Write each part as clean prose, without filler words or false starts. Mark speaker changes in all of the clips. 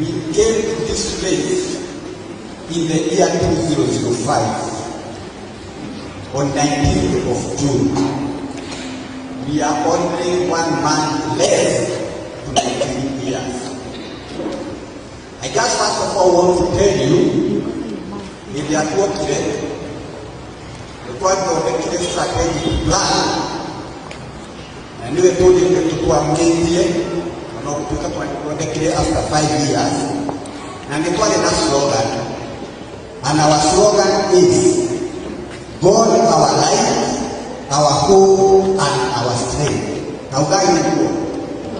Speaker 1: We came to this place in the year 2005 on 19th of June. We are only 1 month less to 19 years. I just first of all want to tell you, if you are today, the point of the strategic plan, and we told you to do a meeting, after 5 years, and we call it a slogan. And our slogan is God our life, our hope, and our strength. Now, guys,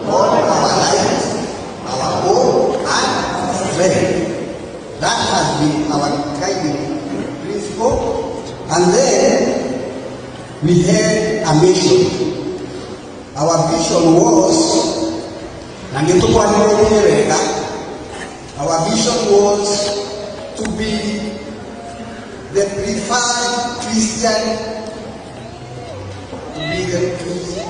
Speaker 1: God our life, our hope, and strength. That has been our guiding principle. And then we had a mission. Our vision was, our vision was to be the preferred Christian, to be the Christian.